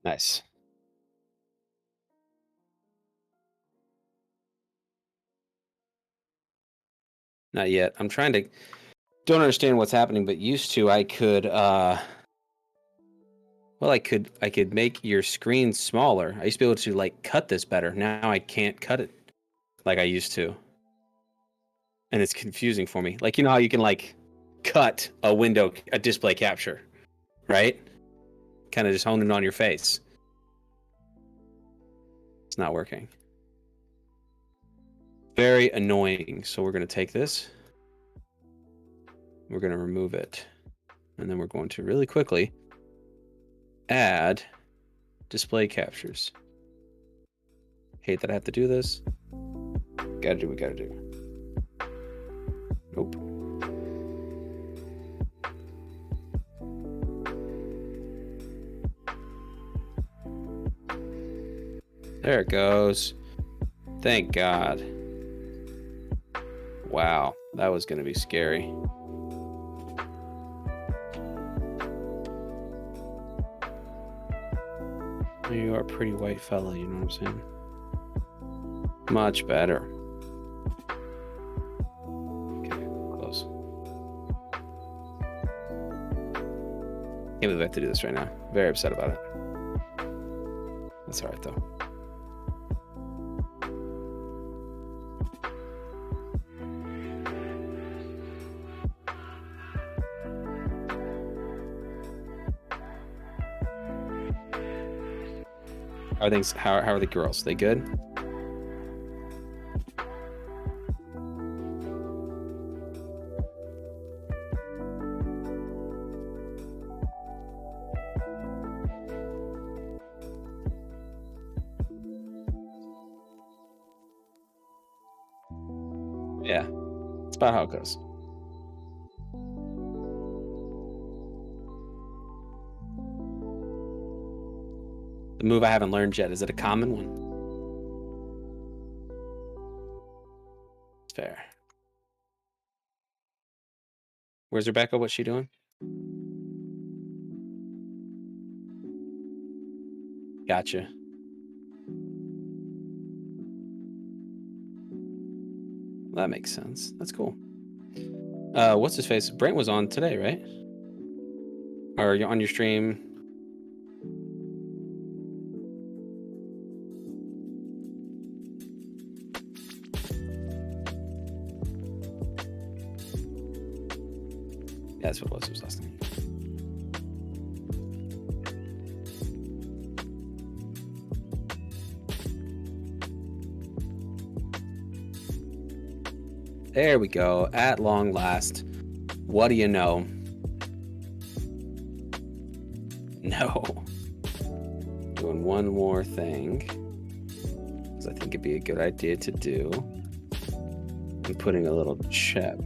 Nice. Not yet. I'm trying to don't understand what's happening, but used to I could well I could make your screen smaller. I used to be able to like cut this better. Now I can't cut it like I used to. And it's confusing for me. Like you know how you can like cut a display capture, right? Kind of just hone it on your face. It's not working. Very annoying. So we're going to take this. We're going to remove it. And then we're going to really quickly add display captures. Hate that I have to do this. Gotta do what we gotta do. Nope. There it goes. Thank God. Wow, that was gonna be scary. You are a pretty white fella, you know what I'm saying? Much better. Okay, close. Can't believe I have to do this right now. Very upset about it. That's alright though. How are things? How are the girls? They good? Yeah, it's about how it goes. The move I haven't learned yet, is it a common one? It's fair. Where's Rebecca? What's she doing? Gotcha. That makes sense. That's cool. What's his face? Brent was on today, right? Or you on your stream? Yeah, that's what it was. It was last night. There we go. At long last. What do you know? No. Doing one more thing. Because I think it'd be a good idea to do. I'm putting a little chat.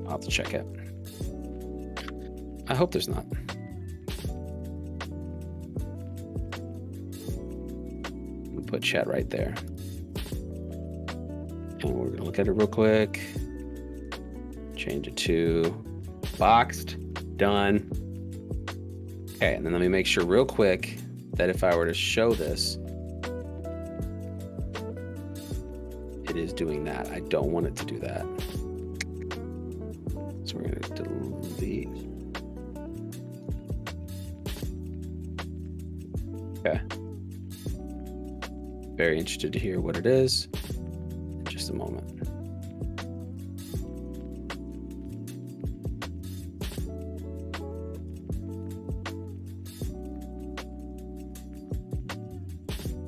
I'll have to check it. I hope there's not. I'm gonna put chat right there. And we're gonna look at it real quick. Change it to boxed. Done. Okay, and then let me make sure real quick that if I were to show this, it is doing that. I don't want it to do that. So we're gonna delete. Okay. Very interested to hear what it is. In just a moment.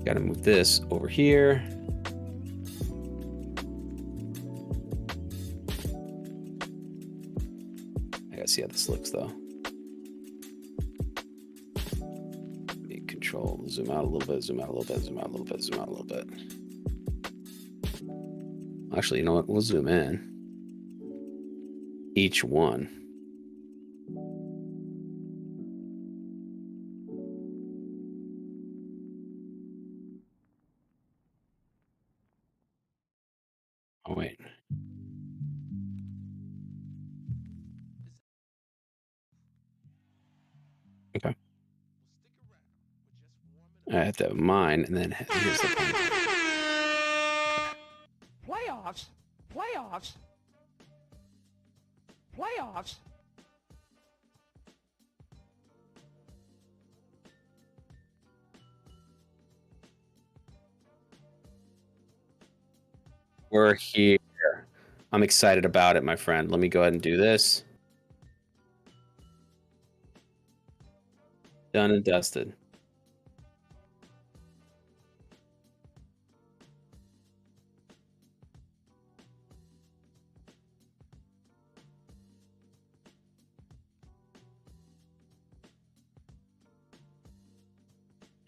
Got to move this over here. I gotta see how this looks though. Control, zoom out a little bit, zoom out a little bit, zoom out a little bit, zoom out a little bit. Actually, you know what? We'll zoom in. Each one. Oh, wait. I have to have mine, and then here's the point. Playoffs. We're here. I'm excited about it, my friend. Let me go ahead and do this. Done and dusted.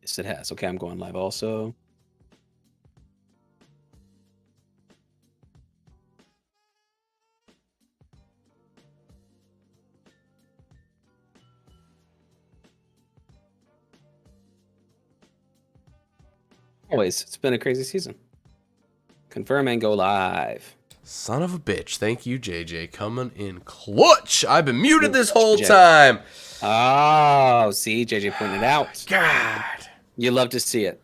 Yes, it has. Okay, I'm going live also. Always. It's been a crazy season. Confirm and go live. Son of a bitch. Thank you, JJ. Coming in clutch. I've been muted this whole time. Oh, see, JJ pointed out. God. You love to see it.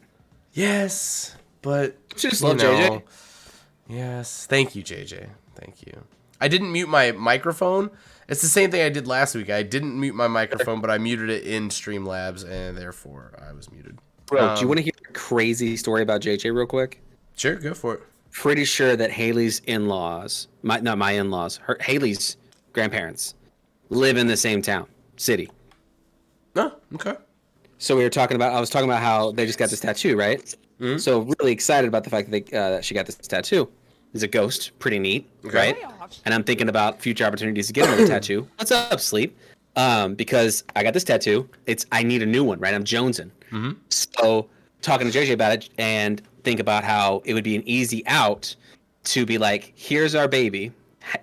Yes, but Just love JJ. Yes. Thank you, JJ. Thank you. I didn't mute my microphone. It's the same thing I did last week. I didn't mute my microphone, but I muted it in Streamlabs, and therefore I was muted. Bro, do you want to hear a crazy story about JJ real quick? Sure, go for it. Pretty sure that Haley's in-laws, not my in-laws, Haley's grandparents live in the same town, city. Oh, okay. So I was talking about how they just got this tattoo, right? Mm-hmm. So really excited about the fact that she got this tattoo. It's a ghost, pretty neat, right? And I'm thinking about future opportunities to get another tattoo. What's up, Sleep? Because I got this tattoo. I need a new one, right? I'm jonesing. Mm-hmm. So talking to JJ about it and think about how it would be an easy out to be like, here's our baby.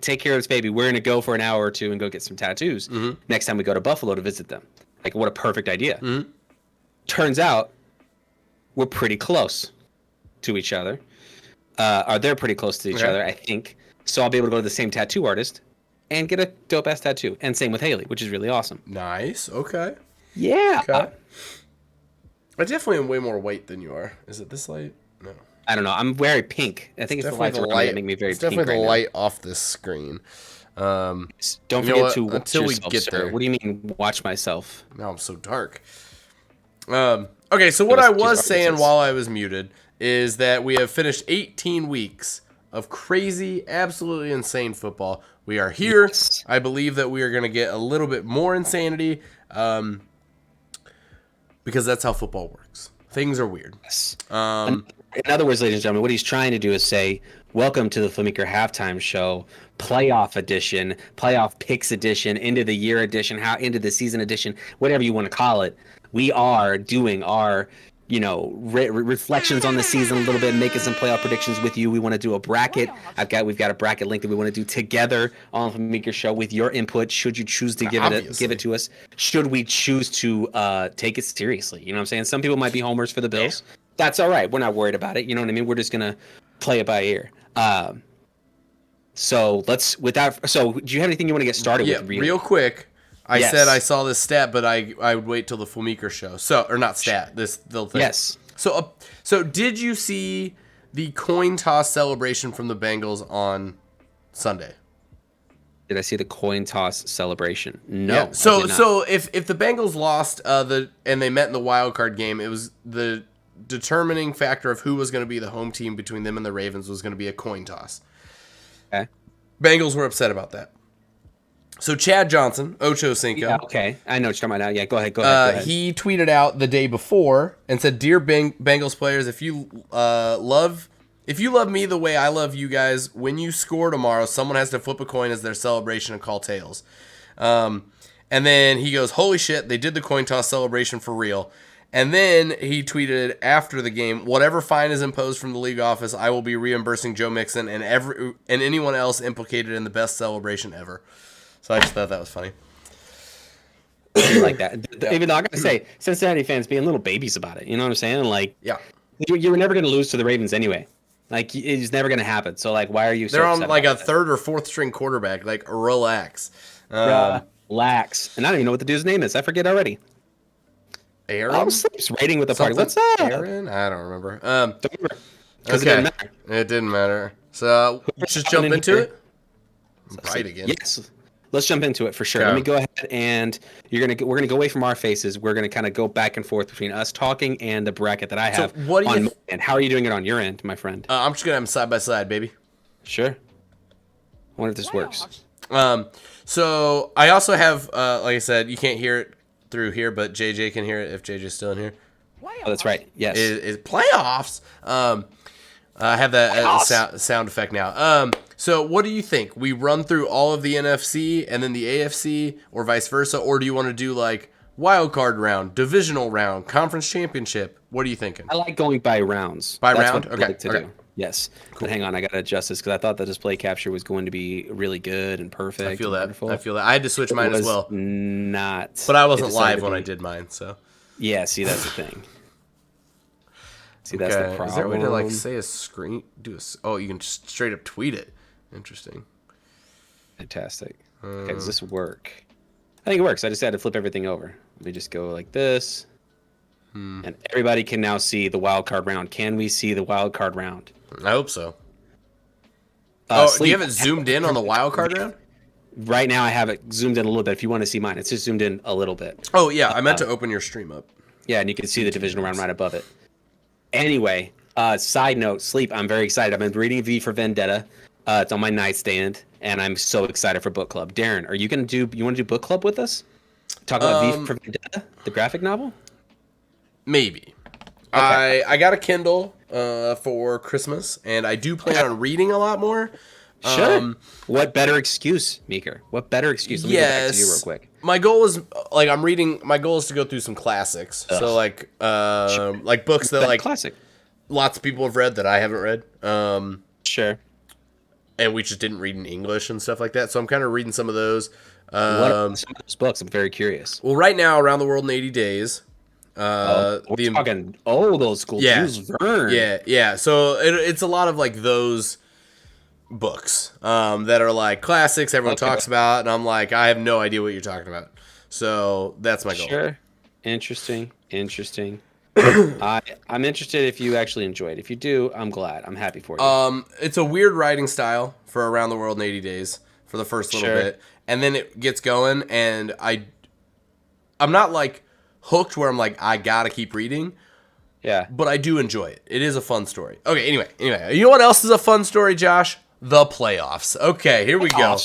Take care of this baby. We're going to go for an hour or two and go get some tattoos next time we go to Buffalo to visit them. Like, what a perfect idea. Mm-hmm. Turns out we're pretty close to each other. Or they're pretty close to each other, I think. So I'll be able to go to the same tattoo artist and get a dope-ass tattoo. And same with Haley, which is really awesome. Nice. Okay. Yeah. Okay. I definitely am way more white than you are. Is it this light? No. I don't know. I'm very pink. I think it's the lights around me that make me very pink. It's definitely the light off this screen. Don't forget to watch until we yourself, get sir. there. What do you mean, watch myself? Now I'm so dark. Okay, so what I was saying while I was muted is that we have finished 18 weeks of crazy, absolutely insane football. We are here. Yes. I believe that we are going to get a little bit more insanity because that's how football works. Things are weird. Yes. In other words, ladies and gentlemen, what he's trying to do is say, welcome to the Flemeeker Halftime Show, playoff edition, playoff picks edition, end of the year edition, end of the season edition, whatever you want to call it. We are doing our, reflections on the season a little bit, making some playoff predictions with you. We want to do a bracket. We've got a bracket link that we want to do together on the Flemeeker Show with your input. Should you choose to give it to us? Should we choose to take it seriously? You know what I'm saying? Some people might be homers for the Bills. Yeah. That's all right. We're not worried about it. You know what I mean? We're just gonna play it by ear. So do you have anything you want to get started with? Really? Real quick. I said I saw this stat, but I would wait till the Flemeeker Show. Not stat. This little thing. Yes. So did you see the coin toss celebration from the Bengals on Sunday? Did I see the coin toss celebration? No. Yeah. So if the Bengals lost and they met in the wild card game, it was the determining factor of who was going to be the home team between them and the Ravens was going to be a coin toss. Okay. Bengals were upset about that. So Chad Johnson, Ocho Cinco. Yeah, okay. I know what you're talking about now. Yeah, go ahead. He tweeted out the day before and said, "Dear Bengals players, if you love me the way I love you guys, when you score tomorrow, someone has to flip a coin as their celebration and call tails." And then he goes, "Holy shit, they did the coin toss celebration for real." And then he tweeted after the game, "Whatever fine is imposed from the league office, I will be reimbursing Joe Mixon and anyone else implicated in the best celebration ever." So I just thought that was funny. I like that. Even though I gotta say, Cincinnati fans being little babies about it. You know what I'm saying? Like, yeah, you were never gonna lose to the Ravens anyway. Like, it's never gonna happen. So like, why are you? They're on like a third or fourth string quarterback. Like, relax. Relax. And I don't even know what the dude's name is. I forget already. Aaron? Sleep's rating with the party. Something What's up? Aaron? I don't remember. Because it didn't matter. It didn't matter. So just jump into it. I'm bright again. Yes. Let's jump into it for sure. Okay. Let me go ahead and we're gonna go away from our faces. We're gonna kind of go back and forth between us talking and the bracket that I have. So what do you? And how are you doing it on your end, my friend? I'm just gonna have them side by side, baby. Sure. I wonder if this works. So I also have, like I said, you can't hear it through here, but JJ can hear it if JJ's still in here. Oh, that's right. Yes. Is playoffs. I have that sound effect now. So what do you think? We run through all of the NFC and then the AFC, or vice versa, or do you want to do like wild card round, divisional round, conference championship? What are you thinking? I like going by rounds. By That's round? what I Okay. like to do. Yes. Cool. But hang on, I gotta adjust this because I thought the display capture was going to be really good and perfect. I feel that. Wonderful. I feel that. I had to switch mine as well. Not. But I wasn't live when I did mine, so. Yeah. See, that's the thing. See, that's the problem. Is there a way to like say a screen? Oh, you can just straight up tweet it. Interesting. Fantastic. Okay, does this work? I think it works. I just had to flip everything over. Let me just go like this. And everybody can now see the wild card round. Can we see the wild card round? I hope so. Do you have it zoomed in on the wild card round? Right now I have it zoomed in a little bit. If you want to see mine, it's just zoomed in a little bit. Oh, yeah. I meant to open your stream up. Yeah, and you can see the divisional round right above it. Anyway, side note, Sleep, I'm very excited. I've been reading V for Vendetta. It's on my nightstand, and I'm so excited for book club. Darren, are you want to do book club with us? Talk about V for Vendetta, the graphic novel? Maybe. Okay. I got a Kindle for Christmas, and I do plan on reading a lot more. Sure. What better excuse, Meeker? What better excuse? Let me go back to you real quick. My goal is my goal is to go through some classics. Ugh. So like books that like classic. Lots of people have read that I haven't read. Sure. And we just didn't read in English and stuff like that. So I'm kind of reading some of those. What are some of those books? I'm very curious. Well, right now, Around the World in 80 Days. We're talking old school. Jules Verne. Yeah. So it's a lot of like those books that are like classics everyone talks about, and I'm like, I have no idea what you're talking about. So that's my goal. Sure. Interesting. I'm interested if you actually enjoy it. If you do, I'm glad. I'm happy for you. It's a weird writing style for Around the World in 80 Days for the first little bit, and then it gets going, and I'm not like hooked where I'm like I gotta keep reading. Yeah. But I do enjoy it. It is a fun story. Okay, anyway. You know what else is a fun story, Josh? The playoffs. Okay, here we go.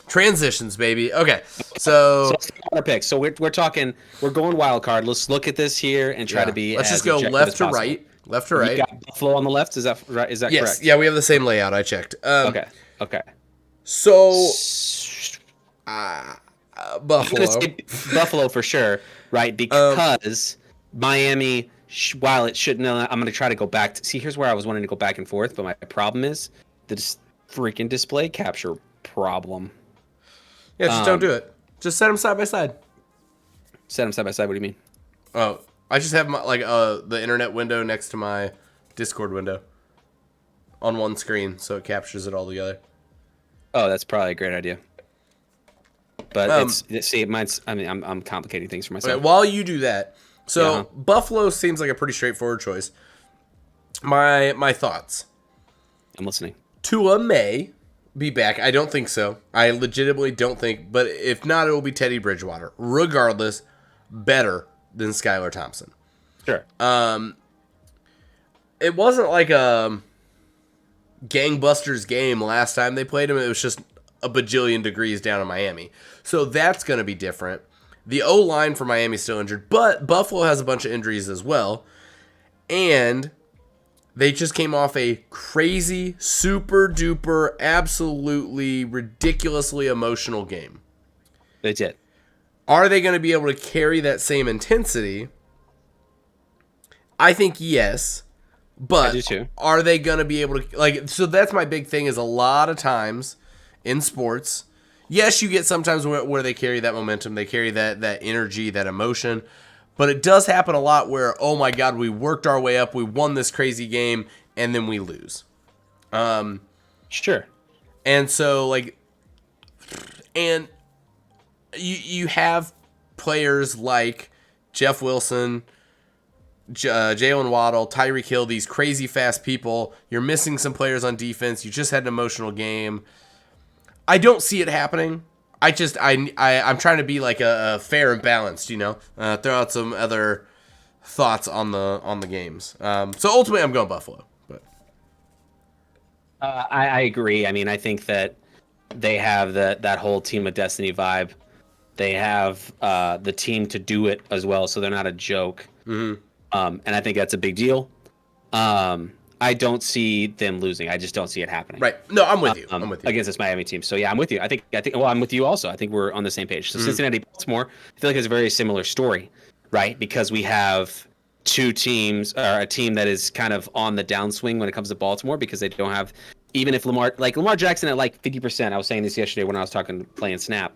Transitions, baby. Okay, so let's take our picks. So we're going wild card. Let's look at this here and try to be. Let's just go left to right. Left to right. You got Buffalo on the left. Is that right? Is that correct? Yeah, we have the same layout. I checked. Okay. So Buffalo. Buffalo for sure, right? Because Miami, while it shouldn't, I'm going to try to go back to see. Here's where I was wanting to go back and forth, but my problem is the freaking display capture problem. Yeah, just don't do it. Just set them side by side. Set them side by side. What do you mean? Oh, I just have my the internet window next to my Discord window on one screen, so it captures it all together. Oh, that's probably a great idea. But mine's. I mean, I'm complicating things for myself. Okay, while you do that, so Buffalo seems like a pretty straightforward choice. My thoughts. I'm listening. Tua may be back. I don't think so. I legitimately don't think. But if not, it will be Teddy Bridgewater. Regardless, better than Skylar Thompson. Sure. It wasn't like a gangbusters game last time they played him. It was just a bajillion degrees down in Miami. So that's going to be different. The O-line for Miami is still injured, but Buffalo has a bunch of injuries as well. And they just came off a crazy, super duper, absolutely ridiculously emotional game. They did. Are they going to be able to carry that same intensity? I think yes. But I do too. Are they going to be able to, so that's my big thing is a lot of times in sports, yes, you get sometimes where they carry that momentum, they carry that energy, that emotion, but it does happen a lot where, oh my God, we worked our way up, we won this crazy game, and then we lose. Sure. And so, and you have players like Jeff Wilson, Jalen Waddle, Tyreek Hill, these crazy fast people. You're missing some players on defense. You just had an emotional game. I don't see it happening. I'm trying to be like a fair and balanced, throw out some other thoughts on the games. So ultimately, I'm going Buffalo. But I agree. I mean, I think that they have that whole team of destiny vibe. They have the team to do it as well, so they're not a joke. Mm-hmm. And I think that's a big deal. I don't see them losing. I just don't see it happening. Right. No, I'm with you. I'm with you. Against this Miami team. So yeah, I'm with you. I think. Well, I'm with you also. I think we're on the same page. So Cincinnati, Baltimore. I feel like it's a very similar story, right? Because we have two teams, or a team that is kind of on the downswing when it comes to Baltimore, because they don't have, even if Lamar Jackson at like 50%. I was saying this yesterday when I was playing Snap.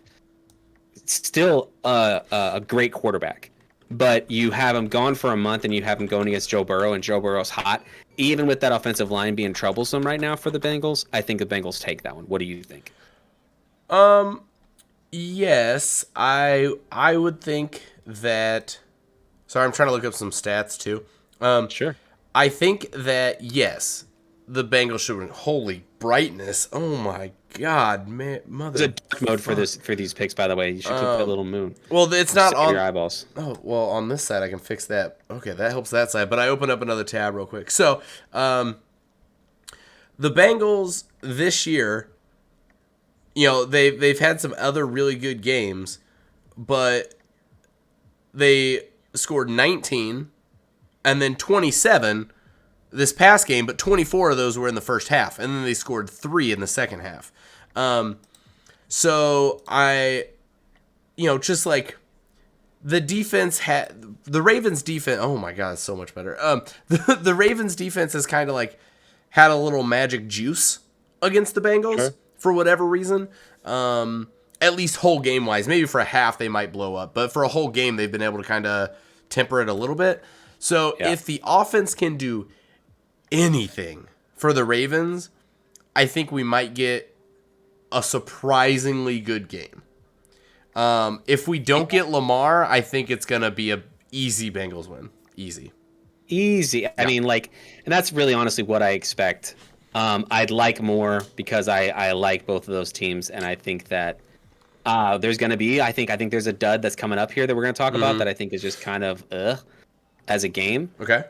Still a great quarterback. But you have him gone for a month, and you have him going against Joe Burrow, and Joe Burrow's hot. Even with that offensive line being troublesome right now for the Bengals, I think the Bengals take that one. What do you think? Yes, I would think that. Sorry, I'm trying to look up some stats too. Sure. I think that yes, the Bengals should win. Holy brightness! Oh my God, man, mother. There's a dark mode for these picks, by the way. You should click that little moon. Well, it's not on your eyeballs. Oh, well, on this side I can fix that. Okay, that helps that side. But I open up another tab real quick. So, the Bengals this year, they've had some other really good games, but they scored 19 and then 27 this past game, but 24 of those were in the first half, and then they scored 3 in the second half. So just like the defense the Ravens defense. Oh my God, it's so much better. The Ravens defense has kind of like had a little magic juice against the Bengals for whatever reason. At least whole game wise, maybe for a half they might blow up, but for a whole game they've been able to kind of temper it a little bit. So if the offense can do anything for the Ravens, I think we might get a surprisingly good game. If we don't get Lamar, I think it's going to be a easy Bengals win. Easy. Yeah. I mean, and that's really honestly what I expect. I'd like more because I like both of those teams, and I think that there's going to be, I think there's a dud that's coming up here that we're going to talk about that I think is just kind of as a game. Okay.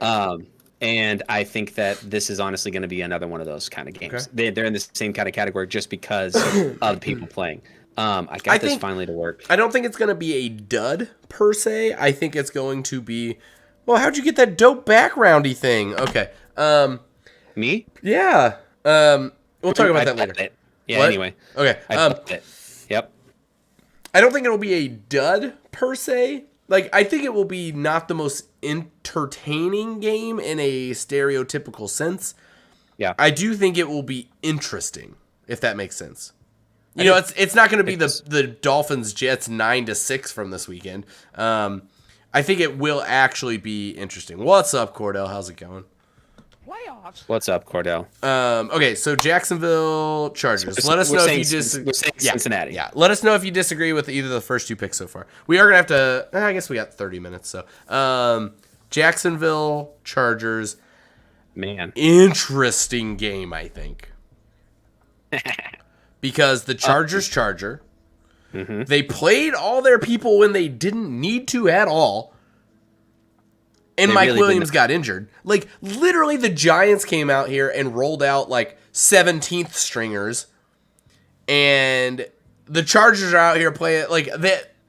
And I think that this is honestly going to be another one of those kind of games. Okay. They're in the same kind of category just because of people playing. I got this finally to work. I don't think it's going to be a dud per se. I think it's going to be, well, how'd you get that dope backgroundy thing? Okay. Me? Yeah. We'll talk about that later. Yeah. What? Anyway. Okay. Yep. I don't think it'll be a dud per se. I think it will be not the most entertaining game in a stereotypical sense. Yeah. I do think it will be interesting, if that makes sense. It's not going to be the Dolphins Jets 9-6 from this weekend. I think it will actually be interesting. What's up, Cordell? How's it going? Playoffs. What's up, Cordell? Okay, so Jacksonville Chargers. Let us know if you disagree. We're saying Cincinnati. Yeah, let us know if you disagree with either of the first two picks so far. We are going to have to, I guess we got 30 minutes. So, Jacksonville Chargers. Man. Interesting game, I think. Because the Chargers charger. Mm-hmm. They played all their people when they didn't need to at all. And Mike Williams got injured. Literally, the Giants came out here and rolled out 17th stringers. And the Chargers are out here playing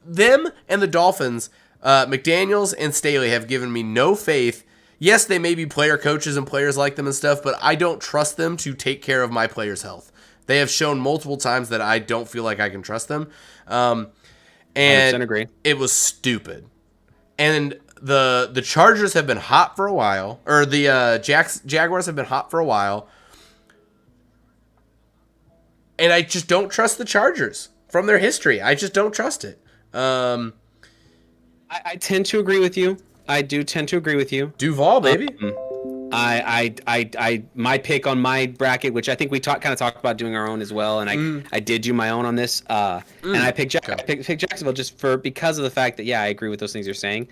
them and the Dolphins. McDaniels and Staley have given me no faith. Yes, they may be player coaches and players like them and stuff, but I don't trust them to take care of my players' health. They have shown multiple times that I don't feel like I can trust them. And 100% agree. It was stupid. And the Chargers have been hot for a while, or the Jaguars have been hot for a while, and I just don't trust the Chargers from their history. I just don't trust it. I tend to agree with you. I do tend to agree with you. Duval, baby. My pick on my bracket, which I think we kind of talked about doing our own as well, and I did do my own on this, and I picked Jacksonville just because of the fact that I agree with those things you're saying.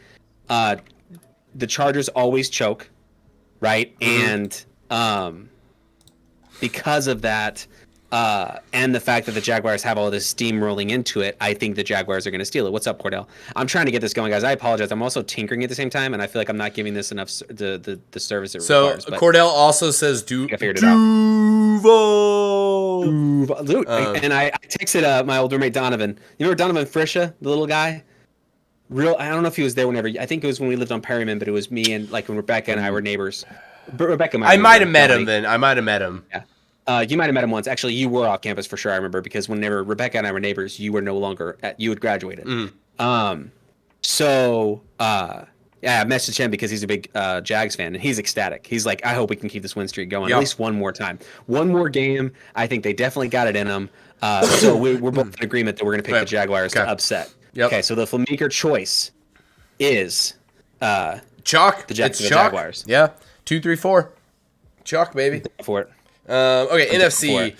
the Chargers always choke, right? And because of that, and the fact that the Jaguars have all this steam rolling into it, I think the Jaguars are going to steal it. What's up, Cordell? I'm trying to get this going, guys. I apologize. I'm also tinkering at the same time, and I feel like I'm not giving this enough the service it requires. But Cordell also says I figured it out. Duval. Dude, and I texted my old roommate Donovan. You remember Donovan Frisha, the little guy? I don't know if he was there whenever. I think it was when we lived on Perryman, but it was me and like when Rebecca and I were neighbors. Rebecca, I might have met him then. I might have met him. Yeah. You might have met him once. Actually, you were off campus for sure. I remember because whenever Rebecca and I were neighbors, you were no longer you had graduated. Yeah, I messaged him because he's a big Jags fan and he's ecstatic. He's like, I hope we can keep this win streak going at least one more time, one more game. I think they definitely got it in them. So we're both in agreement that we're going to pick the Jaguars to upset. Okay, so the Flemeeker choice is chalk. The Jaguars. Yeah, 2, 3, 4. Chalk, baby. For it. Okay, NFC.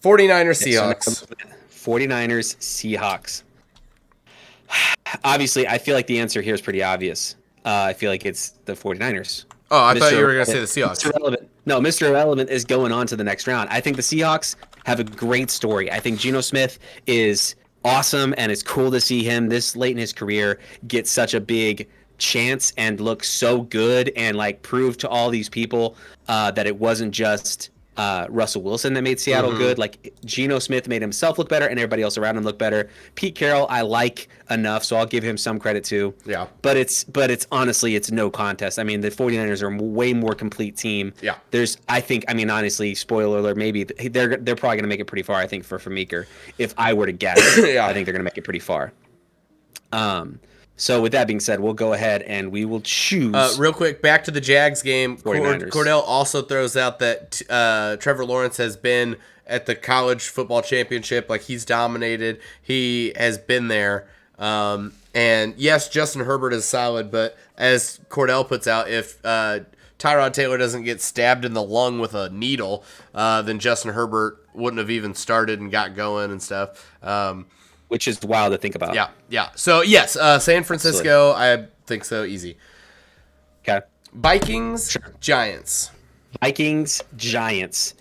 49ers, Seahawks. 49ers, Seahawks. Obviously, I feel like the answer here is pretty obvious. I feel like it's the 49ers. Oh, I thought you were going to say the Seahawks. Mr. Irrelevant. No, Mr. Irrelevant is going on to the next round. I think the Seahawks have a great story. I think Geno Smith is awesome, and it's cool to see him this late in his career get such a big chance and look so good and like prove to all these people that it wasn't just Russell Wilson that made Seattle good. Like Geno Smith made himself look better and everybody else around him look better. Pete Carroll I like enough, so I'll give him some credit too. Yeah. But it's honestly it's no contest. I mean, the 49ers are a way more complete team. Yeah. Honestly, spoiler alert, maybe they're probably going to make it pretty far, I think, for Flemeeker. If I were to guess, I think they're going to make it pretty far. So with that being said, we'll go ahead and we will choose. Real quick, back to the Jags game. 49ers. Cordell also throws out that Trevor Lawrence has been at the college football championship. Like, he's dominated. He has been there. And yes, Justin Herbert is solid, but as Cordell puts out, if Tyrod Taylor doesn't get stabbed in the lung with a needle, then Justin Herbert wouldn't have even started and got going and stuff. Which is wild to think about. Yeah. So, yes, San Francisco, I think so, easy. Okay. Vikings, Giants. Vikings, Giants.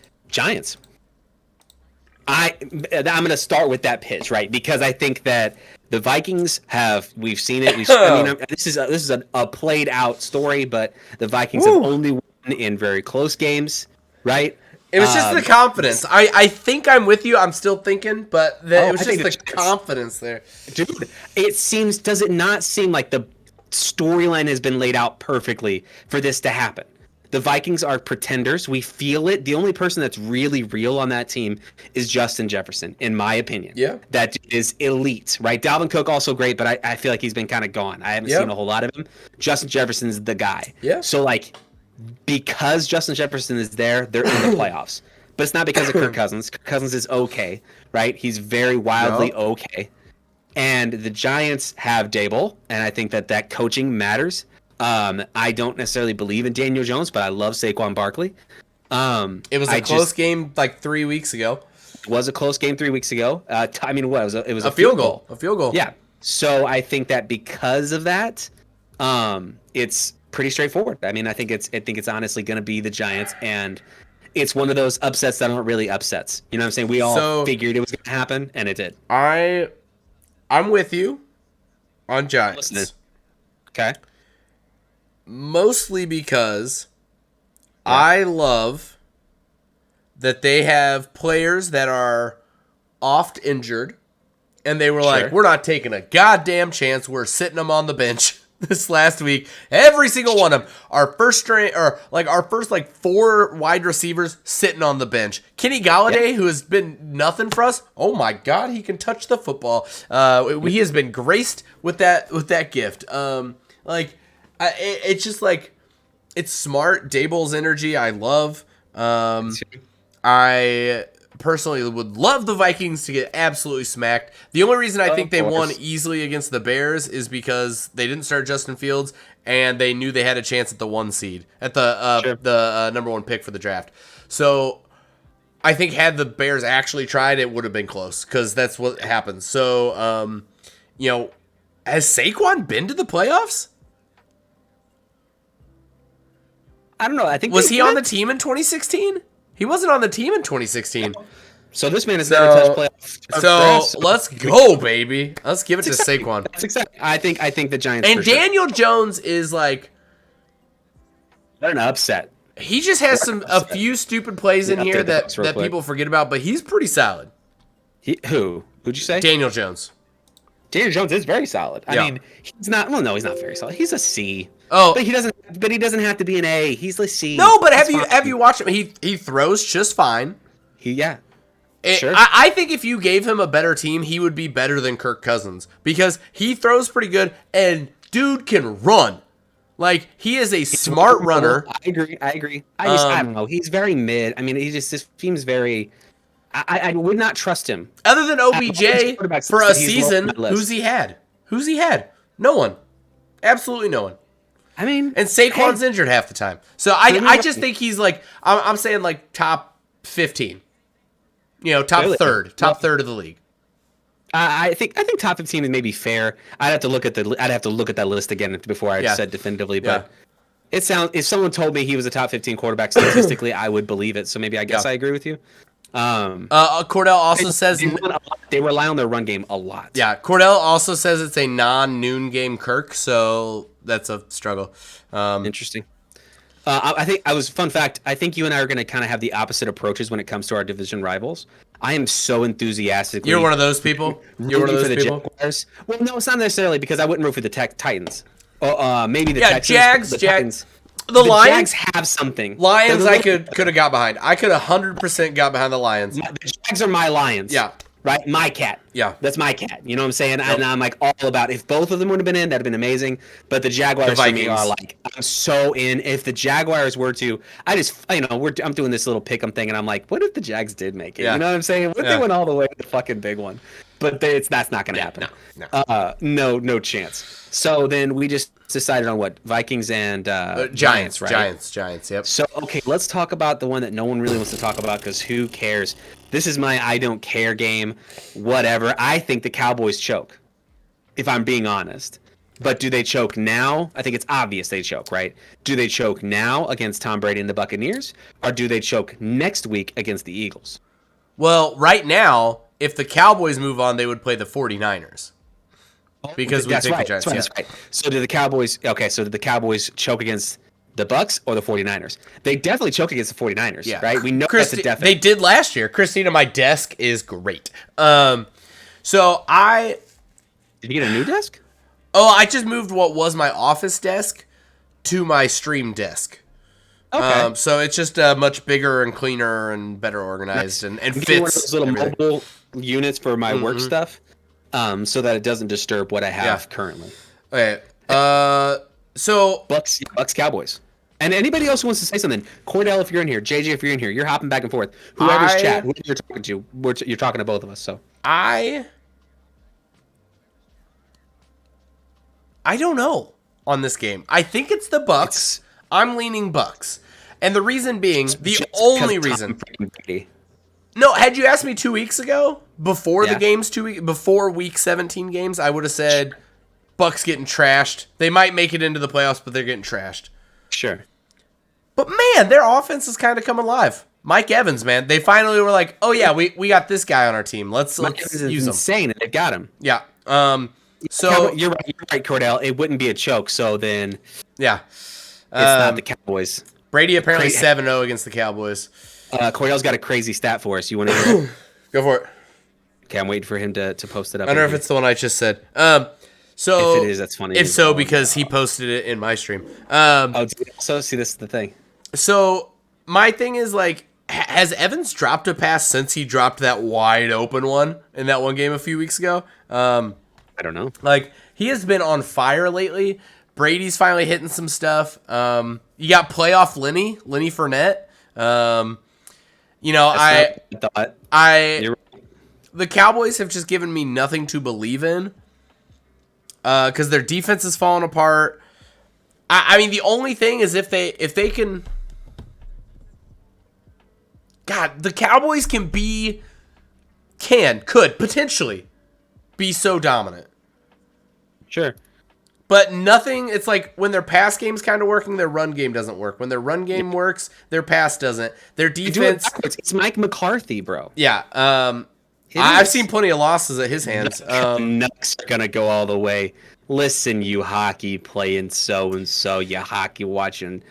I'm going to start with that pitch, right? Because I think that the Vikings we've seen it. This is a played out story, but the Vikings have only won in very close games, right? It was just the confidence. I think I'm with you. I'm still thinking, but it was just the confidence there. Dude, does it not seem like the storyline has been laid out perfectly for this to happen? The Vikings are pretenders. We feel it. The only person that's really real on that team is Justin Jefferson, in my opinion. Yeah. That is elite, right? Dalvin Cook also great, but I feel like he's been kind of gone. I haven't seen a whole lot of him. Justin Jefferson's the guy. Yeah. So, like, because Justin Jefferson is there, they're in the playoffs. But it's not because of Kirk Cousins. Kirk Cousins is okay, right? He's very wildly okay. And the Giants have Dable, and I think that coaching matters. I don't necessarily believe in Daniel Jones, but I love Saquon Barkley. It was a close game like 3 weeks ago. It was a close game 3 weeks ago. I mean, what? It was a field goal. A field goal. Yeah. So I think that because of that, it's pretty straightforward. I mean, I think it's honestly going to be the Giants, and it's one of those upsets that aren't really upsets. You know what I'm saying? We all figured it was going to happen, and it did. I'm with you on Giants. Listening. Okay. Mostly because I love that they have players that are oft injured, and they were like, we're not taking a goddamn chance. We're sitting them on the bench. This last week, every single one of them, our first 4 wide receivers sitting on the bench. Kenny Galladay, who has been nothing for us. Oh my God, he can touch the football. He has been graced with that gift. It's just like, it's smart. Dable's energy, I love. I personally would love the Vikings to get absolutely smacked. The only reason I think they won easily against the Bears is because they didn't start Justin Fields and they knew they had a chance at the 1 seed, at the number 1 pick for the draft. So I think had the Bears actually tried, it would have been close because that's what happens. So, Has Saquon been to the playoffs? I don't know. I think Was he on the team in 2016? He wasn't on the team in 2016. So this man has never touched playoffs. So let's go, baby. Let's give it to Saquon. That's exciting. I think the Giants. And Daniel Jones is like, they're an upset. he just has a few stupid plays in here that people forget about, but he's pretty solid. Who'd you say? Daniel Jones. Daniel Jones is very solid. Yeah. I mean, he's not. Well, no, he's not very solid. He's a C. Oh, but he doesn't have to be an A. He's a C. No, but have you watched him? He throws just fine. Sure. I think if you gave him a better team, he would be better than Kirk Cousins because he throws pretty good and dude can run. Like, he is a smart runner. I agree. I don't know. He's very mid. I mean, he just seems very. I would not trust him. Other than OBJ for a season, who's he had? No one. Absolutely no one. I mean, and Saquon's injured half the time. So I just think he's like, I'm saying like top 15. You know, top third of the league. I think top 15 is maybe fair. I'd have to look at that list again before I said definitively. But it sounds, if someone told me he was a top 15 quarterback statistically, I would believe it. So maybe I guess I agree with you. Cordell also says they rely on their run game a lot. Yeah, Cordell also says it's a non-noon game Kirk, so that's a struggle. Interesting. I think fun fact. I think you and I are going to kind of have the opposite approaches when it comes to our division rivals. I am so enthusiastically. You're one of those people. You're one of those people. Jaguars. Well, no, it's not necessarily because I wouldn't root for the Titans. Maybe the Texans. Jags. The Lions have something. Lions, I could have got behind. I could 100% got behind the Lions. The Jags are my Lions. Yeah. Right? My cat. Yeah. That's my cat. You know what I'm saying? Yep. And I'm like all about, if both of them would have been in, that'd have been amazing. But the Jaguars for me are like, I'm so in. If the Jaguars were to, I'm doing this little pick'em thing and I'm like, what if the Jags did make it? Yeah. You know what I'm saying? What if they went all the way to the fucking big one? But that's not going to happen. No chance. So then we just decided on what? Vikings and Giants, right? Giants, yep. So, okay, let's talk about the one that no one really wants to talk about because who cares? This is my I don't care game. Whatever. I think the Cowboys choke, if I'm being honest. But do they choke now? I think it's obvious they choke, right? Do they choke now against Tom Brady and the Buccaneers? Or do they choke next week against the Eagles? Well, right now, if the Cowboys move on, they would play the 49ers. Because we picked the Giants. That's right. So did the Cowboys choke against the Bucks or the 49ers? They definitely choke against the 49ers, right? We know that's a definite. They did last year. Christina, my desk is great. Did you get a new desk? Oh, I just moved what was my office desk to my stream desk. Okay. So it's just much bigger and cleaner and better organized and fits. One of those little mobile units for my work stuff. So that it doesn't disturb what I have currently. Okay. So Bucks Cowboys. And anybody else who wants to say something, Cordell, if you're in here, JJ, if you're in here, you're hopping back and forth. Whoever's chat, whoever you're talking to, you're talking to both of us. So I don't know on this game. I think it's the Bucks. I'm leaning Bucks, and the reason being the only reason. No, had you asked me 2 weeks ago before the games, before Week 17 games, I would have said Bucks getting trashed. They might make it into the playoffs, but they're getting trashed. Sure. But man, their offense is kind of coming alive. Mike Evans, man, they finally were like, "Oh yeah, we got this guy on our team. Let's use him." Insane, and they've got him. Yeah. So you're right, Cordell. It wouldn't be a choke. So then, yeah, it's not the Cowboys. Brady apparently 7-0 against the Cowboys. Cordell's got a crazy stat for us. You want to hear it? Go for it. Okay, I'm waiting for him to post it up. I don't know if it's the one I just said. So if it is, that's funny. If so, because he posted it in my stream. So see, this is the thing. So my thing is like, has Evans dropped a pass since he dropped that wide open one in that one game a few weeks ago? I don't know. Like, he has been on fire lately. Brady's finally hitting some stuff. You got playoff Lenny Fournette. The Cowboys have just given me nothing to believe in. Because their defense is falling apart. I mean, the only thing is if they can. God, the Cowboys could potentially be so dominant. Sure. But nothing, it's like when their pass game's kind of working, their run game doesn't work. When their run game works, their pass doesn't. Their defense. It's Mike McCarthy, bro. Yeah. I've seen plenty of losses at his hands. The Canucks are going to go all the way. Listen, you hockey playing so-and-so, you hockey watching,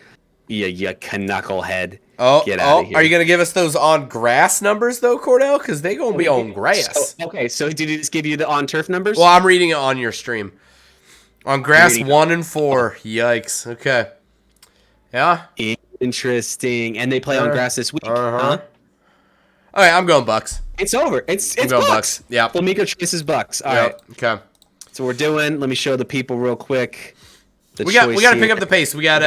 you knucklehead. Get out of here. Are you going to give us those on grass numbers, though, Cordell? Because they're going to be on grass. So did he just give you the on turf numbers? Well, I'm reading it on your stream. On grass, 1 and 4. Yikes. Okay. Yeah. Interesting. And they play on grass this week. Huh? All right, I'm going Bucks. It's over. It's going Bucks. Yeah. Flemeeker chases Bucks. All right. Okay. So we're doing. Let me show the people real quick. We got to pick up the pace. We got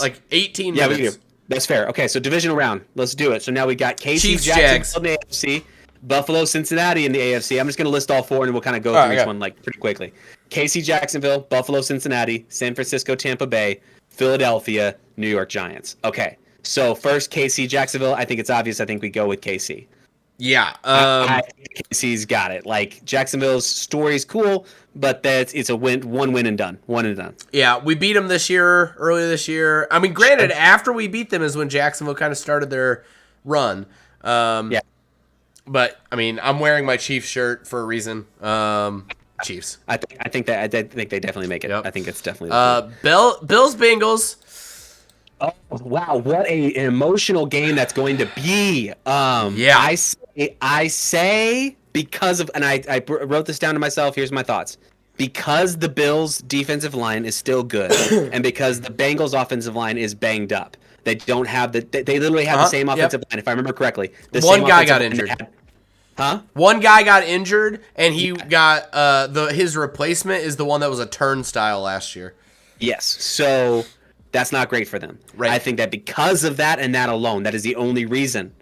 like 18 minutes. Yeah, we do. That's fair. Okay, so divisional round. Let's do it. So now we got KC, Chiefs, Jacksonville in the AFC, Buffalo, Cincinnati in the AFC. I'm just going to list all four, and we'll kind of go through each one like pretty quickly. KC, Jacksonville, Buffalo, Cincinnati, San Francisco, Tampa Bay, Philadelphia, New York Giants. Okay, so first KC, Jacksonville. I think it's obvious. I think we go with KC. Yeah. I think KC's got it. Like, Jacksonville's story is cool, but it's a one win and done. One and done. Yeah, we beat them earlier this year. I mean, granted, after we beat them is when Jacksonville kind of started their run. Yeah. But, I mean, I'm wearing my Chiefs shirt for a reason. Chiefs. I think they definitely make it. Yep. I think it's definitely Bills, Bengals. Oh, wow, what an emotional game that's going to be. Yeah. I say because of, and I wrote this down to myself, here's my thoughts. Because the Bills' defensive line is still good, and because the Bengals' offensive line is banged up, they don't have they literally have the same offensive line, if I remember correctly. One guy got injured. One guy got injured, and he got his replacement is the one that was a turnstile last year. Yes, so that's not great for them. Right. I think that because of that and that alone, that is the only reason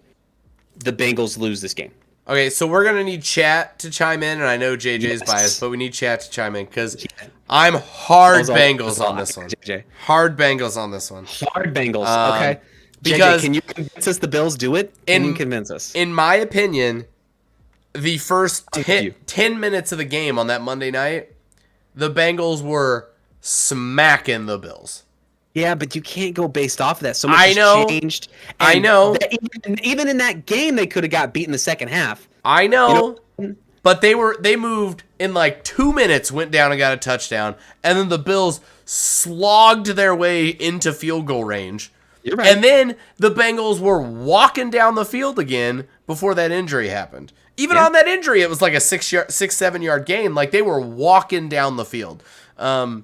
the Bengals lose this game. Okay, so we're going to need chat to chime in, and I know JJ's biased, but we need chat to chime in because I'm hard Bengals on this one. JJ. Hard Bengals on this one. Hard Bengals, okay. Because JJ, can you convince us the Bills do it? Can you convince us? In my opinion, the first 10 minutes of the game on that Monday night, the Bengals were smacking the Bills. Yeah, but you can't go based off of that. So much has changed. I know. Even in that game, they could have got beat in the second half. I know. But they moved in like 2 minutes, went down and got a touchdown, and then the Bills slogged their way into field goal range. You're right. And then the Bengals were walking down the field again before that injury happened. Even on that injury, it was like a 7 yard gain. Like they were walking down the field. I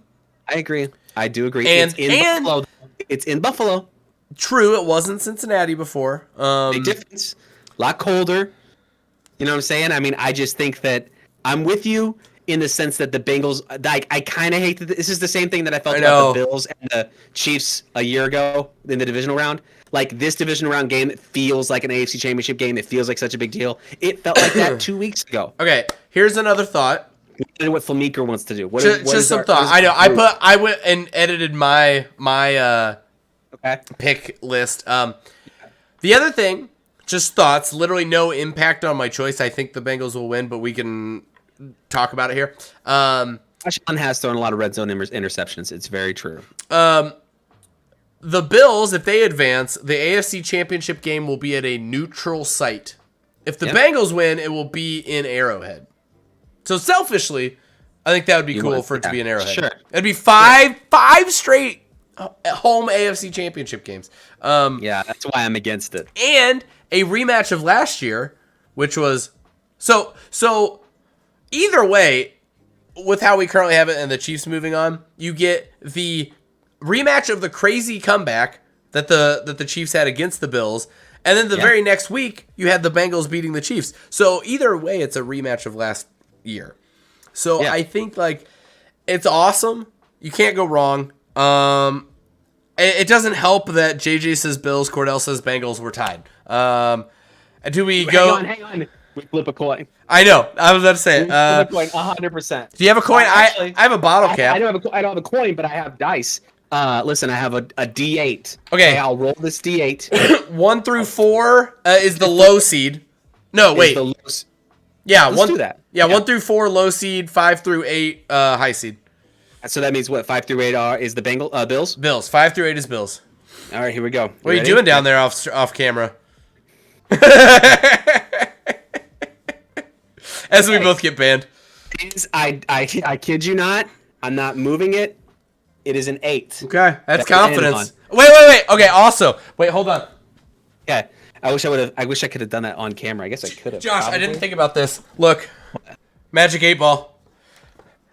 agree. I do agree. Buffalo. It's in Buffalo. True, it wasn't Cincinnati before. Big difference. A lot colder. You know what I'm saying? I mean, I just think that I'm with you in the sense that the Bengals, like, I kind of hate that this is the same thing that I felt about the Bills and the Chiefs a year ago in the divisional round. Like, this divisional round game, it feels like an AFC Championship game. It feels like such a big deal. It felt like that 2 weeks ago. Okay, here's another thought. And what Flemeeker wants to do. Just some thought. I know. I went and edited my pick list. The other thing, just thoughts. Literally no impact on my choice. I think the Bengals will win, but we can talk about it here. Sean has thrown a lot of red zone interceptions. It's very true. The Bills, if they advance, the AFC Championship game will be at a neutral site. If the Bengals win, it will be in Arrowhead. So selfishly, I think that would be cool for it to be an Arrowhead. Sure. It'd be five straight home AFC Championship games. Yeah, that's why I'm against it. And a rematch of last year, which was so either way, with how we currently have it and the Chiefs moving on, you get the rematch of the crazy comeback that the Chiefs had against the Bills. And then the very next week, you had the Bengals beating the Chiefs. So either way, it's a rematch of last year. So I think like it's awesome. You can't go wrong. It doesn't help that JJ says Bills, Cordell says Bengals. We're tied. Do we go? Hang on. We flip a coin. I know. I was about to say. Flip a coin. 100%. Do you have a coin? Actually, I have a bottle cap. I don't have a coin, but I have dice. Listen, I have a D8. Okay, I'll roll this D8. 1 through 4 is the low seed. No, wait. Yeah, let's do that. Yeah, 1 through 4 low seed, 5 through 8 high seed. So that means what? 5 through 8 is the Bills. Bills. 5 through 8 is Bills. All right, here we go. What are you doing down there off camera? As we both get banned. I kid you not. I'm not moving it. It is an 8. Okay, that's confidence. Wait. Okay, also, wait, hold on. Yeah, I wish I could have done that on camera. I guess I could have. Josh, probably. I didn't think about this. Look, Magic 8 Ball.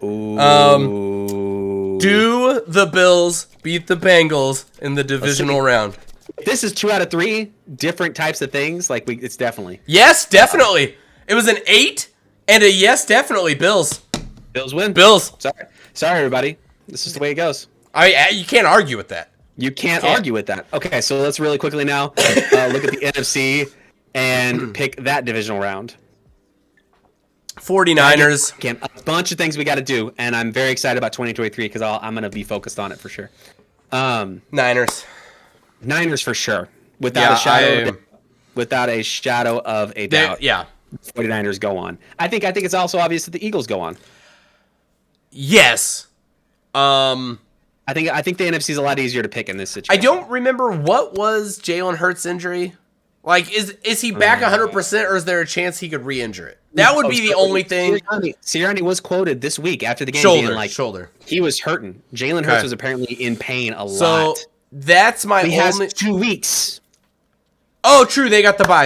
Ooh. Do the Bills beat the Bengals in the divisional round? This is 2 out of 3 different types of things. Like it's definitely. Yes, definitely. It was an 8 and a yes, definitely. Bills. Bills win. Bills. Sorry, everybody. This is the way it goes. You can't argue with that. You can't argue with that. Okay, so let's really quickly now look at the NFC and pick that divisional round. 49ers. Again, a bunch of things we got to do, and I'm very excited about 2023 because I'm going to be focused on it for sure. Niners for sure, without a shadow of a doubt. Yeah, 49ers go on. I think it's also obvious that the Eagles go on. Yes. I think the NFC is a lot easier to pick in this situation. I don't remember what was Jalen Hurts' injury. Like, is he back 100%, or is there a chance he could re-injure it? That would be the only thing. Sirianni was quoted this week after the game being like, shoulder. He was hurting. Jalen Hurts was apparently in pain a lot. So that's my only. He has 2 weeks. Oh, true. They got the bye.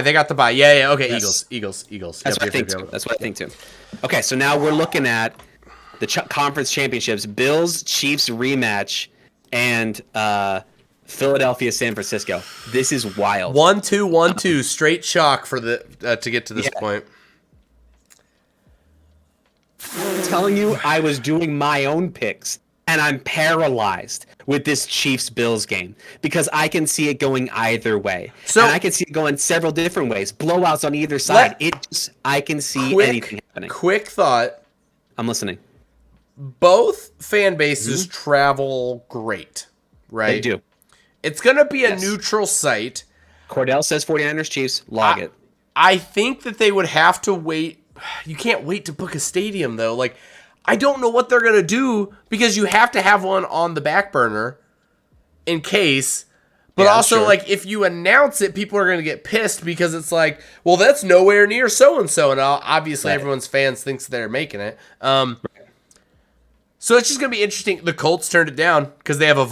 Yeah. Okay. Yes. Eagles. That's what I think too. That's what I think too. Okay, so now we're looking at the conference championships: Bills Chiefs rematch, and Philadelphia San Francisco. This is wild. 1-2-1-2 straight chalk for the to get to this point. I'm telling you, I was doing my own picks, and I'm paralyzed with this Chiefs-Bills game because I can see it going either way. And I can see it going several different ways. Blowouts on either side. I can see anything happening. Quick thought. I'm listening. Both fan bases travel great, right? They do. It's going to be a neutral site. Cordell says 49ers Chiefs. Log it. I think that they would have to wait. You can't wait to book a stadium, though. Like, I don't know what they're going to do because you have to have one on the back burner in case. But also, like, if you announce it, people are going to get pissed because it's like, well, that's nowhere near so-and-so. And obviously, everyone's fans thinks they're making it. So it's just going to be interesting. The Colts turned it down because they have a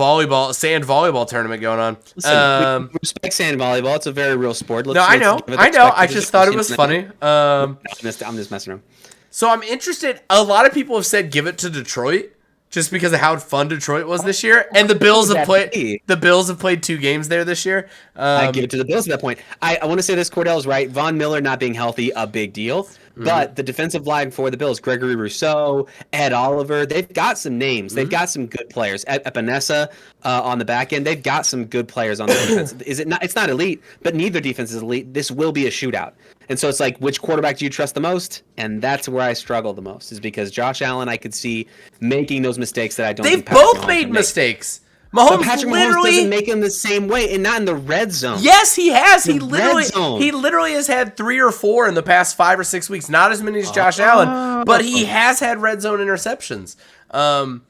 sand volleyball tournament going on. Listen, we respect sand volleyball. It's a very real sport. I know. I just thought it was funny. I'm just messing around. So I'm interested. A lot of people have said give it to Detroit just because of how fun Detroit was this year. And the Bills have played. The Bills have played 2 games there this year. I give it to the Bills at that point. I want to say this. Cordell's right. Von Miller not being healthy, a big deal. But the defensive line for the Bills, Gregory Rousseau, Ed Oliver, they've got some names. They've got some good players. Epinesa on the back end, they've got some good players on the defense. It's not elite, but neither defense is elite. This will be a shootout. And so it's like, which quarterback do you trust the most? And that's where I struggle the most, is because Josh Allen, I could see making those mistakes that I don't think They've both made mistakes. Mahomes doesn't make them the same way, and not in the red zone. Yes, he has. He literally has had 3 or 4 in the past 5 or 6 weeks. Not as many as Josh Allen, but he has had red zone interceptions. And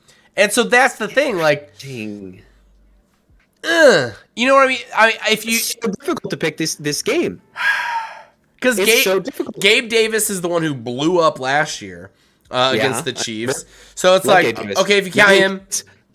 so that's the thing. Like, dang. You know what I mean? It's so difficult to pick this game because Gabe Davis is the one who blew up last year against the Chiefs. So it's like, okay, if you count him.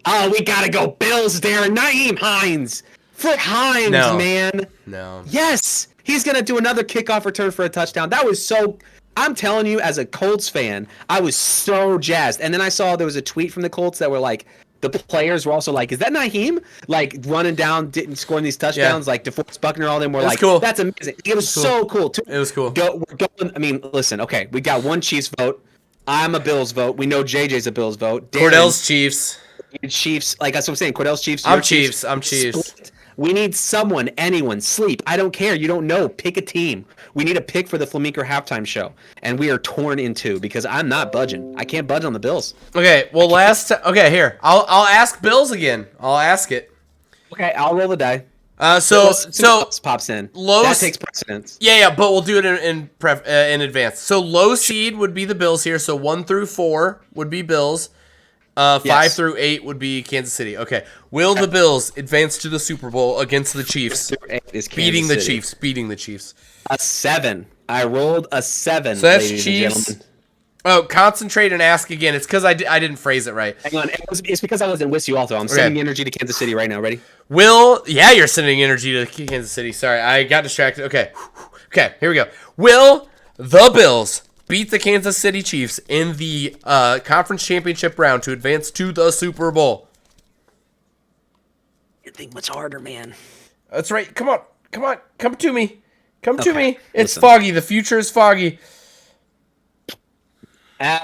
Oh, we gotta go Bills there. Naeem Hines. For Hines, man. No. Yes. He's gonna do another kickoff return for a touchdown. That was so... I'm telling you, as a Colts fan, I was so jazzed. And then I saw there was a tweet from the Colts that were like, the players were also like, is that Naeem? Like, running down, scoring these touchdowns. Like, DeForest Buckner, all them were like, cool. That's amazing. It was so cool. It was cool. We're going, I mean, listen, okay, we got one Chiefs vote. I'm a Bills vote. We know JJ's a Bills vote. Cordell's Chiefs. Chiefs, like that's what I'm saying. Cordell's Chiefs. I'm Chiefs. I'm Chiefs. Split. We need someone, anyone, sleep. I don't care. You don't know. Pick a team. We need a pick for the Flemeeker halftime show, and we are torn in 2 because I'm not budging. I can't budge on the Bills. Okay. Well, here I'll ask Bills again. I'll ask it. Okay, I'll roll the die. So pops in. That takes precedence. Yeah, but we'll do it in advance. So low seed would be the Bills here. So 1 through 4 would be Bills. 5 Yes. through 8 would be Kansas City. Okay. Will the Bills advance to the Super Bowl against the Chiefs? Beating the Chiefs. Beating the Chiefs. A 7. I rolled a 7, So that's ladies Chiefs. and gentlemen. Oh, concentrate and ask again. It's because I didn't phrase it right. Hang on. It's because I wasn't with you also. I'm sending energy to Kansas City right now. Ready? Yeah, you're sending energy to Kansas City. Sorry, I got distracted. Okay. Okay, here we go. Will the Bills beat the Kansas City Chiefs in the conference championship round to advance to the Super Bowl? You think much harder, man. That's right. Come on. Come on. Come to me. Come to Okay, me. It's listen. foggy. The future is foggy.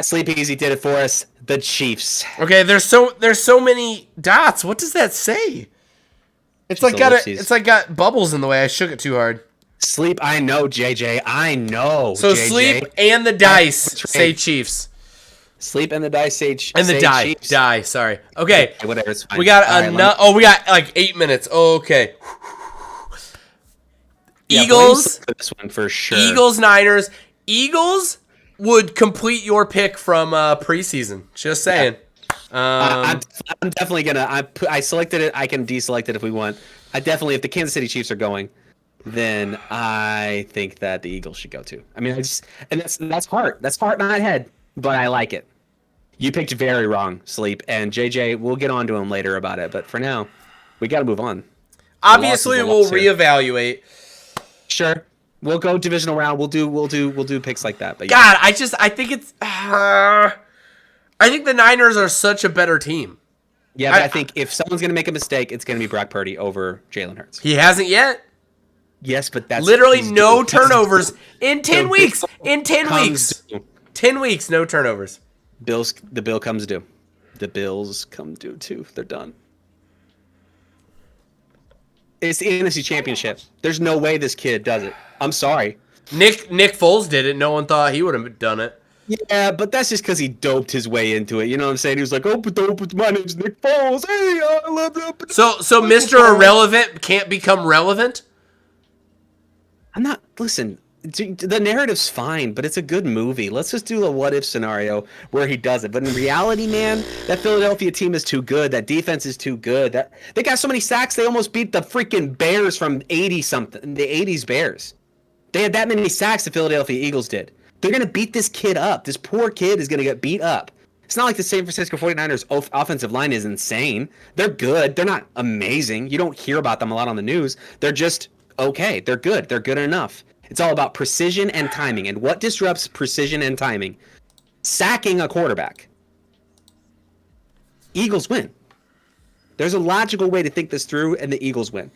Sleep Easy did it for us. The Chiefs. Okay, there's so many dots. What does that say? It's like got bubbles in the way. I shook it too hard. Sleep, I know, JJ. I know. So JJ. sleep and the dice say Chiefs. Sleep and the dice say And the say die. Chiefs. Die, sorry. Okay. Whatever, it's fine. We got All right, enough. Oh, we got like 8 minutes. Okay. Yeah, Eagles. blame Sleep for this one for sure. Eagles, Niners. Eagles would complete your pick from preseason. Just saying. I'm definitely gonna. I selected it. I can deselect it if we want. I definitely, if the Kansas City Chiefs are going, then I think that the Eagles should go too. I mean, that's heart. That's heart, not head. But I like it. You picked very wrong, Sleep, and JJ. We'll get on to him later about it. But for now, we got to move on. Obviously, we'll reevaluate. Sure. We'll go divisional round. We'll do picks like that. But God, I think it's. I think the Niners are such a better team. Yeah, but I think if someone's gonna make a mistake, it's gonna be Brock Purdy over Jalen Hurts. He hasn't yet. Yes, but that's literally no turnovers in 10 weeks. In 10 comes weeks. 10 weeks, no turnovers. The bill comes due. The Bills come due too. They're done. It's the NFC Championship. There's no way this kid does it. I'm sorry. Nick Foles did it. No one thought he would have done it. Yeah, but that's just because he doped his way into it. You know what I'm saying? He was like, "Oh, but my name's Nick Foles. Hey, I love that." So Mr. Irrelevant can't become relevant? I'm not. Listen, the narrative's fine, but it's a good movie. Let's just do a what if scenario where he does it. But in reality, man, that Philadelphia team is too good. That defense is too good. That they got so many sacks, they almost beat the freaking Bears from 80 something. The 80s Bears. They had that many sacks the Philadelphia Eagles did. They're going to beat this kid up. This poor kid is going to get beat up. It's not like the San Francisco 49ers offensive line is insane. They're good. They're not amazing. You don't hear about them a lot on the news. They're just okay. They're good. They're good enough. It's all about precision and timing. And what disrupts precision and timing? Sacking a quarterback. Eagles win. There's a logical way to think this through, and the Eagles win.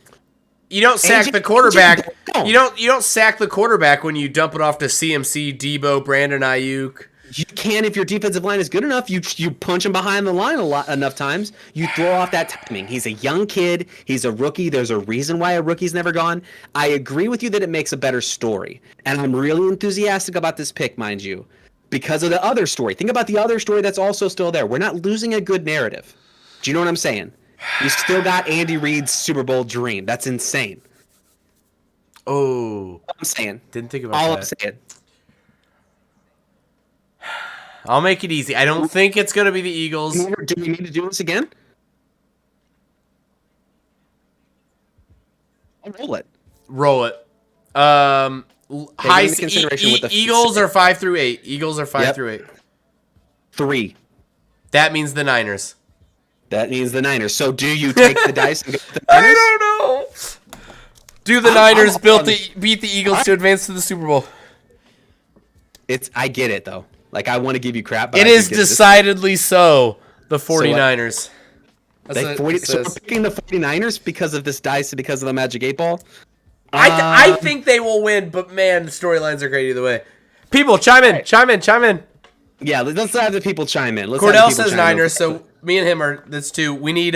You don't sack the quarterback. You don't sack the quarterback when you dump it off to CMC, Debo, Brandon Ayuk. You can if your defensive line is good enough. You punch him behind the line enough times. You throw off that timing. He's a young kid. He's a rookie. There's a reason why a rookie's never gone. I agree with you that it makes a better story, and I'm really enthusiastic about this pick, mind you, because of the other story. Think about the other story that's also still there. We're not losing a good narrative. Do you know what I'm saying? You still got Andy Reid's Super Bowl dream. That's insane. Oh, I'm saying. Didn't think about that. All I'm saying. I'll make it easy. I don't think it's going to be the Eagles. Do we need to do this again? I'll roll it. Roll it. Eagles are 5 through 8. Eagles are 5 through 8. 3. That means the Niners. That means the Niners. So do you take the dice and go with the Niners? I don't know. Do the Niners beat the Eagles to advance to the Super Bowl? I get it though. Like I want to give you crap, but it is decidedly so. The 49ers. So we're picking the 49ers because of this dice and because of the Magic 8 Ball? I think they will win, but man, the storylines are great either way. People, chime in. Yeah, let's have the people chime in. Cordell says Niners, so me and him that's 2. We need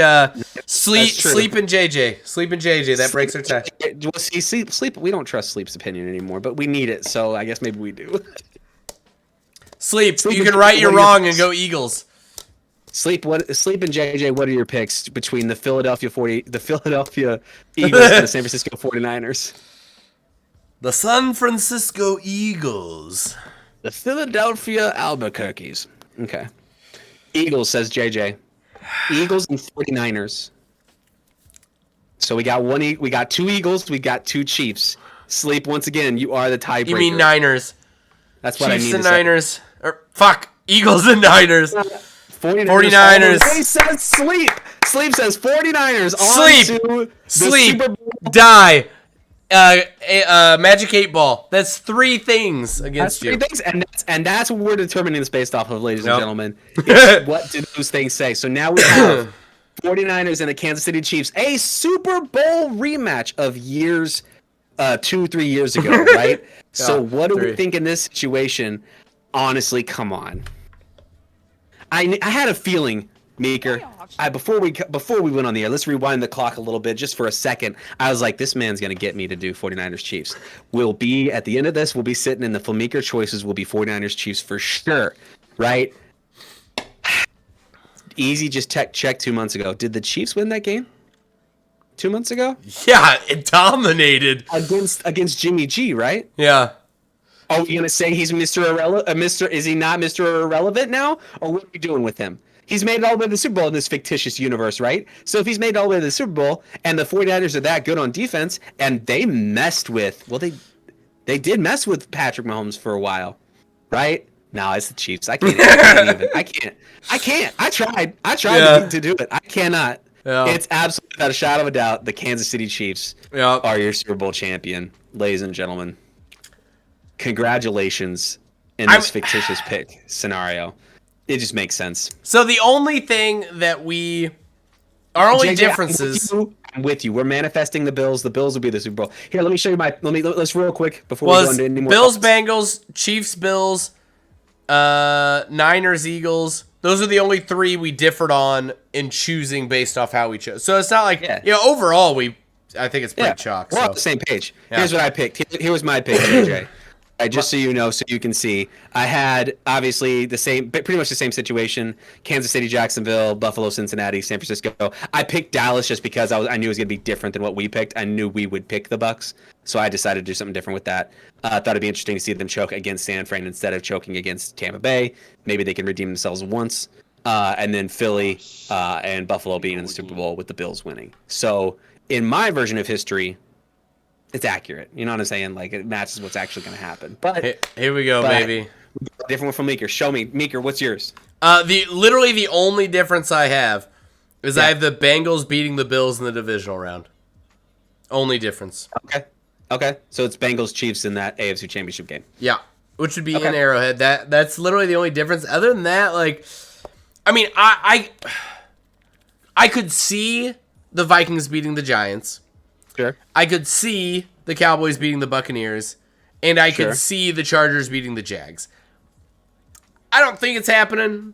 Sleep and JJ. Sleep and JJ. That breaks our tie. Well, see, Sleep. We don't trust Sleep's opinion anymore, but we need it, so I guess maybe we do. Sleep you can right your wrong and go Eagles. Sleep and JJ, what are your picks between the Philadelphia Eagles and the San Francisco 49ers? The San Francisco Eagles. The Philadelphia Albuquerques. Okay. Eagles, says JJ. Eagles and 49ers. So we got we got 2 Eagles, we got 2 Chiefs. Sleep, once again, you are the tiebreaker. You mean Niners? That's what Chiefs I mean and to Niners. Say. Or fuck, Eagles and Niners. 49ers. He says Sleep. Sleep says 49ers. Sleep. Die. Magic 8 Ball. That's 3 things against you. 3 things, and that's what we're determining this based off of, ladies and gentlemen. What do those things say? So now we have 49ers and the Kansas City Chiefs, a Super Bowl rematch of years, 2-3 years ago, right? So what do we think in this situation? Honestly, come on. I had a feeling, Meeker. Before we went on the air, let's rewind the clock a little bit just for a second. I was like, this man's gonna get me to do 49ers Chiefs. We'll be at the end of this. We'll be sitting in the Flemeeker choices. Will be 49ers Chiefs for sure, right? Easy, just check 2 months ago. Did the Chiefs win that game? 2 months ago? Yeah, it dominated against Jimmy G, right? Yeah. Are we gonna say he's Mr. Irrelevant? Is he not Mr. Irrelevant now? Or what are we doing with him? He's made it all the way to the Super Bowl in this fictitious universe, right? So if he's made it all the way to the Super Bowl, and the 49ers are that good on defense, and they messed with, well, they did mess with Patrick Mahomes for a while, right? No, it's the Chiefs. I can't even. I can't. I tried to do it. I cannot. Yeah. It's absolutely, without a shadow of a doubt, the Kansas City Chiefs are your Super Bowl champion, ladies and gentlemen. Congratulations in this fictitious pick scenario. It just makes sense. So the only thing that our only differences. I'm with you. We're manifesting the Bills. The Bills will be the Super Bowl. Here, let me show you let's real quick before we go into any more. Bills, Bengals, Chiefs, Bills, Niners, Eagles. Those are the only 3 we differed on in choosing based off how we chose. So it's not like, overall I think it's pretty chalk. We're on the same page. Yeah. Here's what I picked. Here was my pick, AJ. Just so you know, so you can see, I had obviously pretty much the same situation: Kansas City, Jacksonville, Buffalo, Cincinnati, San Francisco. I picked Dallas just because I knew it was going to be different than what we picked. I knew we would pick the Bucks, so I decided to do something different with that. I thought it'd be interesting to see them choke against San Fran instead of choking against Tampa Bay. Maybe they can redeem themselves once, and then Philly and Buffalo being in the Super Bowl with the Bills winning. So in my version of history, it's accurate. You know what I'm saying? Like, it matches what's actually going to happen. But here we go, baby. Different one from Meeker. Show me. Meeker, what's yours? Literally the only difference I have is I have the Bengals beating the Bills in the divisional round. Only difference. Okay. So it's Bengals Chiefs in that AFC Championship game. Yeah. Which would be in Arrowhead. That's literally the only difference. Other than that, like, I mean, I could see the Vikings beating the Giants. Sure. I could see the Cowboys beating the Buccaneers, and I could see the Chargers beating the Jags. I don't think it's happening,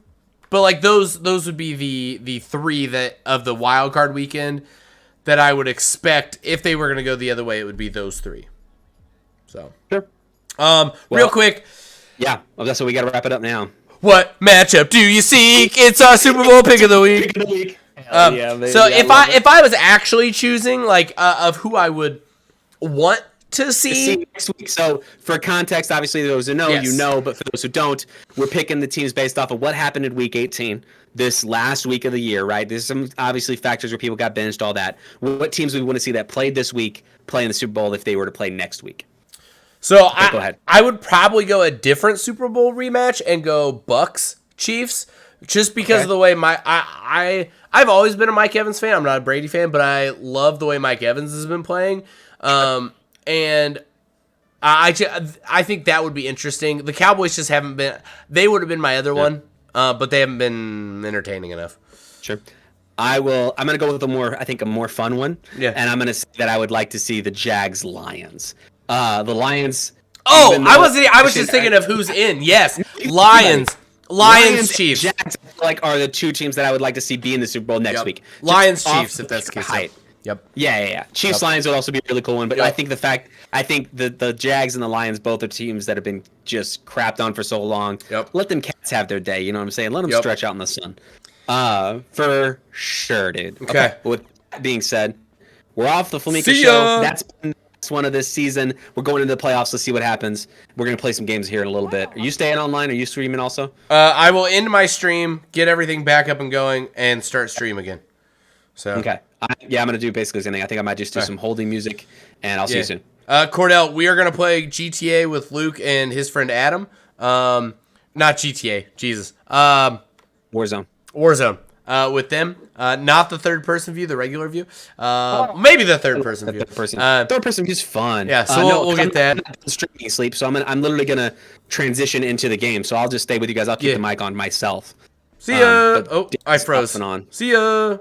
but like those would be the 3 that of the wild card weekend that I would expect if they were going to go the other way. It would be those 3. So sure. Real quick. Yeah. Well, so we got to wrap it up now. What matchup do you seek? It's our Super Bowl pick of the week. Pick of the week. So if I was actually choosing like of who I would want to see next week, so for context, obviously those who know, you know, but for those who don't, we're picking the teams based off of what happened in Week 18, this last week of the year, right? There's some obviously factors where people got benched, all that. What teams we want to see that played this week play in the Super Bowl if they were to play next week? So go ahead. I would probably go a different Super Bowl rematch and go Bucks Chiefs. Just because of the way I've always been a Mike Evans fan. I'm not a Brady fan, but I love the way Mike Evans has been playing. And I think that would be interesting. The Cowboys just haven't been. They would have been my other one, but they haven't been entertaining enough. Sure. I'm going to go with a more fun one. Yeah. And I'm going to say that I would like to see the Jags Lions. The Lions. Oh, I was just thinking of who's in. Yes, Lions, Chiefs. Jags, are the 2 teams that I would like to see be in the Super Bowl next week. Lions, Chiefs, if that's the case. Yep. Yeah. Chiefs, Lions would also be a really cool one, but I think the Jags and the Lions both are teams that have been just crapped on for so long. Yep. Let them cats have their day. You know what I'm saying? Let them stretch out in the sun. For sure, dude. Okay. With that being said, we're off the Flemeeker show. That's been last one of this season. We're going into the playoffs. Let's see what happens. We're gonna play some games here in a little bit. Are you staying online? Are you streaming also? I will end my stream, get everything back up and going, and start stream again. So Okay. I'm gonna do basically the same thing. I think I might just do some holding music, and I'll see you soon. Cordell, we are gonna play GTA with Luke and his friend Adam. Not GTA, Jesus. Warzone. With them. Not the third person view, the regular view. Maybe the third person view. Third person view is fun. Yeah, so we'll get that. I'm not streaming sleep, so I'm literally gonna transition into the game. So I'll just stay with you guys. I'll keep the mic on myself. See ya. I froze. On. See ya.